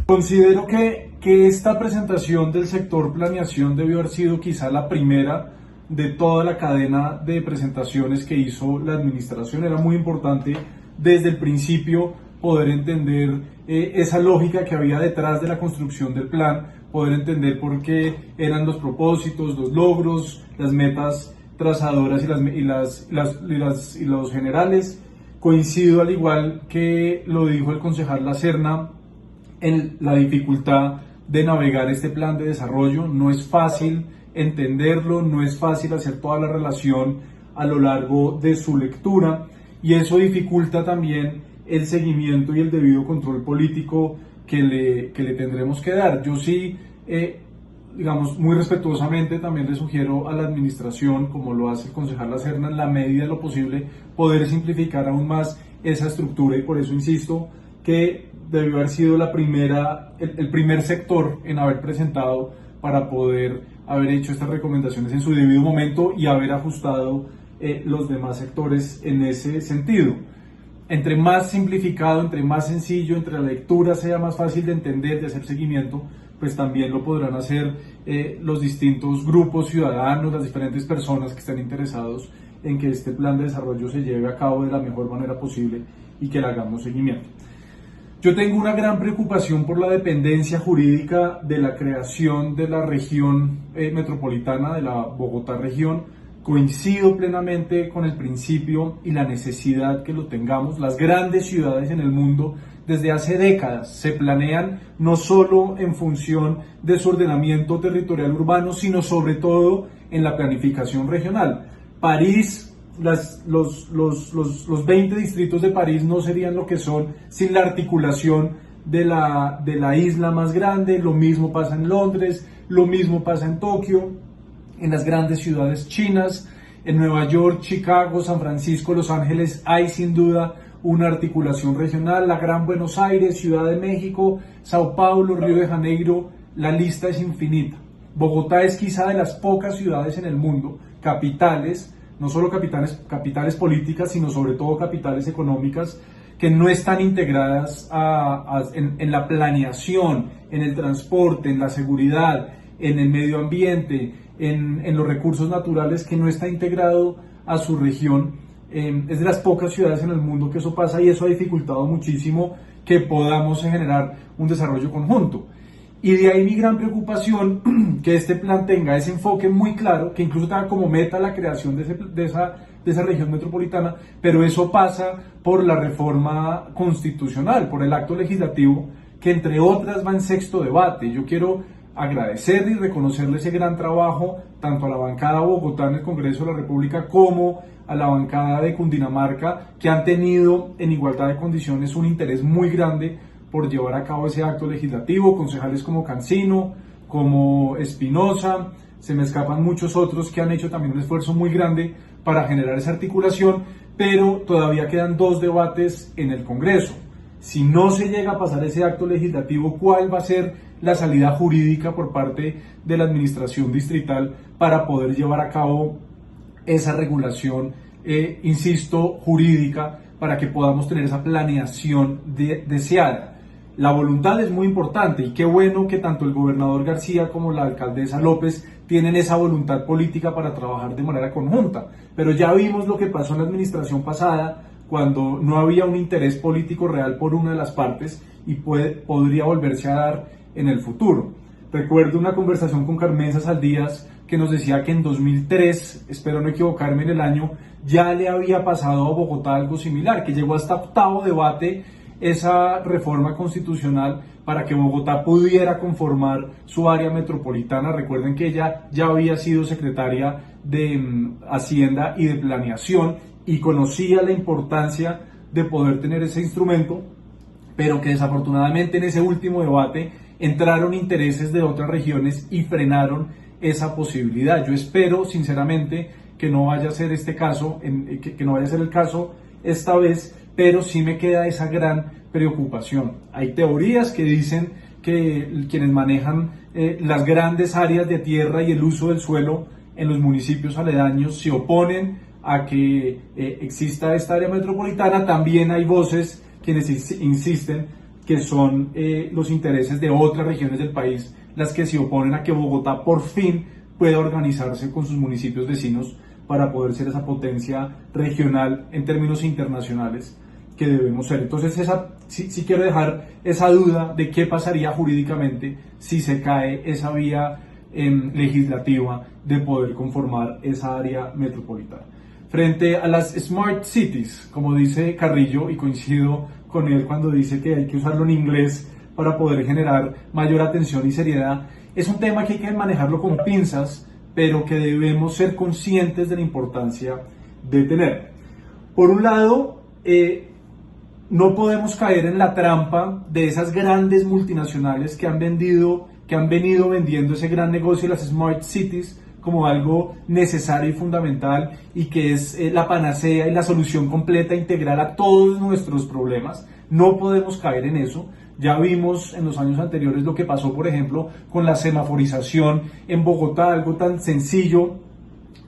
Considero que esta presentación del sector planeación debió haber sido quizá la primera de toda la cadena de presentaciones que hizo la administración. Era muy importante desde el principio poder entender esa lógica que había detrás de la construcción del plan, poder entender por qué eran los propósitos, los logros, las metas trazadoras y los generales. Coincido, al igual que lo dijo el concejal Lacerna, en la dificultad de navegar este plan de desarrollo. No es fácil entenderlo, no es fácil hacer toda la relación a lo largo de su lectura, y eso dificulta también el seguimiento y el debido control político que le tendremos que dar. Yo sí, digamos, muy respetuosamente también le sugiero a la administración, como lo hace el concejal Lacerna, en la medida de lo posible, poder simplificar aún más esa estructura, y por eso insisto que debió haber sido el primer sector en haber presentado, para poder haber hecho estas recomendaciones en su debido momento y haber ajustado los demás sectores en ese sentido. Entre más simplificado, entre más sencillo, entre la lectura sea más fácil de entender, de hacer seguimiento, pues también lo podrán hacer los distintos grupos ciudadanos, las diferentes personas que están interesados en que este plan de desarrollo se lleve a cabo de la mejor manera posible y que le hagamos seguimiento. Yo tengo una gran preocupación por la dependencia jurídica de la creación de la región metropolitana, de la Bogotá región. Coincido plenamente con el principio y la necesidad que lo tengamos. Las grandes ciudades en el mundo desde hace décadas se planean no solo en función de su ordenamiento territorial urbano, sino sobre todo en la planificación regional. París, los 20 distritos de París no serían lo que son sin la articulación de la isla más grande. Lo mismo pasa en Londres, lo mismo pasa en Tokio, en las grandes ciudades chinas, en Nueva York, Chicago, San Francisco, Los Ángeles. Hay sin duda una articulación regional, la Gran Buenos Aires, Ciudad de México, Sao Paulo, Río de Janeiro, la lista es infinita. Bogotá es quizá de las pocas ciudades en el mundo, capitales, no solo capitales políticas, sino sobre todo capitales económicas, que no están integradas en la planeación, en el transporte, en la seguridad, en el medio ambiente, en los recursos naturales, que no está integrado a su región. Es de las pocas ciudades en el mundo que eso pasa, y eso ha dificultado muchísimo que podamos generar un desarrollo conjunto. Y de ahí mi gran preocupación, que este plan tenga ese enfoque muy claro, que incluso tenga como meta la creación de esa región metropolitana, pero eso pasa por la reforma constitucional, por el acto legislativo, que entre otras va en sexto debate. Yo quiero agradecerle y reconocerle ese gran trabajo tanto a la bancada Bogotá en el Congreso de la República como a la bancada de Cundinamarca, que han tenido en igualdad de condiciones un interés muy grande por llevar a cabo ese acto legislativo. Concejales como Cancino, como Espinosa, se me escapan muchos otros que han hecho también un esfuerzo muy grande para generar esa articulación, pero todavía quedan 2 debates en el Congreso. Si no se llega a pasar ese acto legislativo, ¿cuál va a ser la salida jurídica por parte de la administración distrital para poder llevar a cabo esa regulación, insisto, jurídica, para que podamos tener esa planeación deseada? La voluntad es muy importante, y qué bueno que tanto el gobernador García como la alcaldesa López tienen esa voluntad política para trabajar de manera conjunta, pero ya vimos lo que pasó en la administración pasada, cuando no había un interés político real por una de las partes, y podría volverse a dar en el futuro. Recuerdo una conversación con Carmenza Saldías, que nos decía que en 2003, espero no equivocarme en el año, ya le había pasado a Bogotá algo similar, que llegó hasta 8º debate esa reforma constitucional para que Bogotá pudiera conformar su área metropolitana. Recuerden que ella ya había sido secretaria de Hacienda y de Planeación y conocía la importancia de poder tener ese instrumento, pero que desafortunadamente en ese último debate entraron intereses de otras regiones y frenaron esa posibilidad. Yo espero sinceramente que no vaya a ser este caso, que no vaya a ser el caso esta vez, pero sí me queda esa gran preocupación. Hay teorías que dicen que quienes manejan las grandes áreas de tierra y el uso del suelo en los municipios aledaños se oponen a que exista esta área metropolitana. También hay voces quienes insisten que son los intereses de otras regiones del país las que se oponen a que Bogotá por fin pueda organizarse con sus municipios vecinos para poder ser esa potencia regional en términos internacionales que debemos ser. Entonces sí quiero dejar esa duda de qué pasaría jurídicamente si se cae esa vía legislativa de poder conformar esa área metropolitana. Frente a las Smart Cities, como dice Carrillo, y coincido con él cuando dice que hay que usarlo en inglés para poder generar mayor atención y seriedad, es un tema que hay que manejarlo con pinzas, pero que debemos ser conscientes de la importancia de tener. Por un lado, no podemos caer en la trampa de esas grandes multinacionales que han venido vendiendo ese gran negocio de las Smart Cities como algo necesario y fundamental y que es la panacea y la solución completa, integral a todos nuestros problemas. No podemos caer en eso. Ya vimos en los años anteriores lo que pasó, por ejemplo, con la semaforización en Bogotá, algo tan sencillo,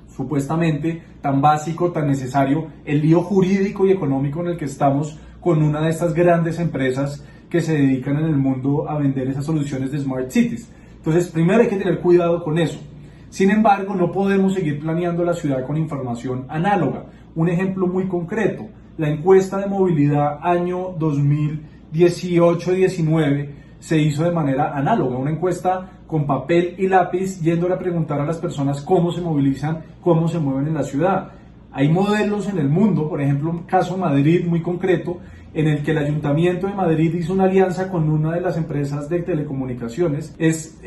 supuestamente, tan básico, tan necesario, el lío jurídico y económico en el que estamos con una de estas grandes empresas que se dedican en el mundo a vender esas soluciones de Smart Cities. Entonces, primero hay que tener cuidado con eso. Sin embargo, no podemos seguir planeando la ciudad con información análoga. Un ejemplo muy concreto, la encuesta de movilidad año 2018-19 se hizo de manera análoga, una encuesta con papel y lápiz, yéndole a preguntar a las personas cómo se movilizan, cómo se mueven en la ciudad. Hay modelos en el mundo, por ejemplo, un caso Madrid muy concreto, en el que el Ayuntamiento de Madrid hizo una alianza con una de las empresas de telecomunicaciones. Es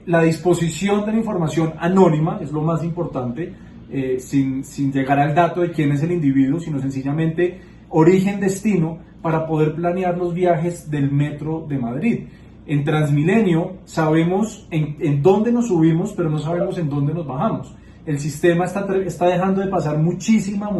la disposición de la información anónima, es lo más importante, sin llegar al dato de quién es el individuo, sino sencillamente origen-destino para poder planear los viajes del metro de Madrid. En Transmilenio sabemos en dónde nos subimos, pero no sabemos en dónde nos bajamos. El sistema está dejando de pasar muchísima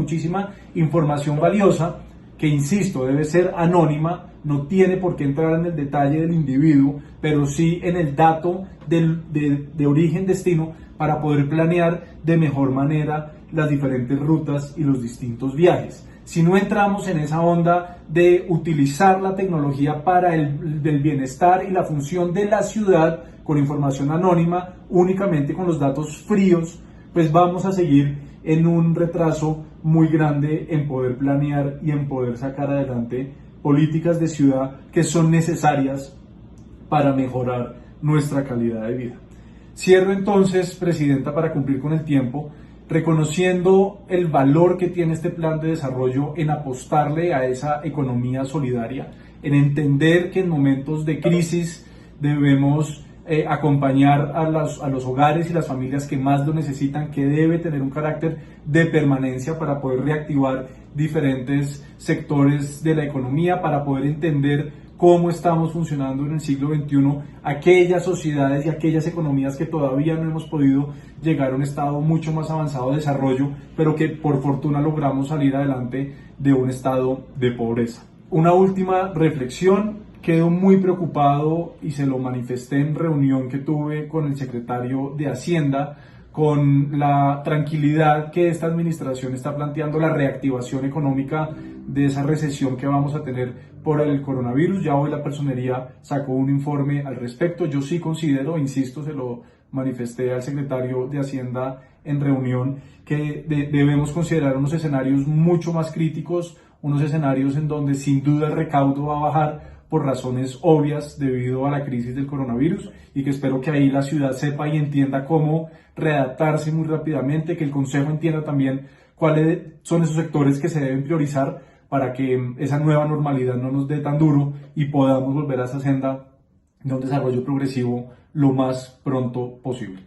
información valiosa que, insisto, debe ser anónima, no tiene por qué entrar en el detalle del individuo, pero sí en el dato de origen-destino para poder planear de mejor manera las diferentes rutas y los distintos viajes. Si no entramos en esa onda de utilizar la tecnología para el bienestar y la función de la ciudad con información anónima, únicamente con los datos fríos, pues vamos a seguir en un retraso muy grande en poder planear y en poder sacar adelante políticas de ciudad que son necesarias para mejorar nuestra calidad de vida. Cierro entonces, Presidenta, para cumplir con el tiempo, reconociendo el valor que tiene este plan de desarrollo en apostarle a esa economía solidaria, en entender que en momentos de crisis debemos acompañar a los hogares y las familias que más lo necesitan, que debe tener un carácter de permanencia para poder reactivar diferentes sectores de la economía, para poder entender cómo estamos funcionando en el siglo XXI, aquellas sociedades y aquellas economías que todavía no hemos podido llegar a un estado mucho más avanzado de desarrollo, pero que por fortuna logramos salir adelante de un estado de pobreza. Una última reflexión. Quedo muy preocupado y se lo manifesté en reunión que tuve con el secretario de Hacienda, con la tranquilidad que esta administración está planteando la reactivación económica de esa recesión que vamos a tener por el coronavirus. Ya hoy la personería sacó un informe al respecto. Yo sí considero, insisto, se lo manifesté al secretario de Hacienda en reunión, que debemos considerar unos escenarios mucho más críticos, unos escenarios en donde sin duda el recaudo va a bajar por razones obvias debido a la crisis del coronavirus, y que espero que ahí la ciudad sepa y entienda cómo readaptarse muy rápidamente, que el Consejo entienda también cuáles son esos sectores que se deben priorizar para que esa nueva normalidad no nos dé tan duro y podamos volver a esa senda de un desarrollo progresivo lo más pronto posible.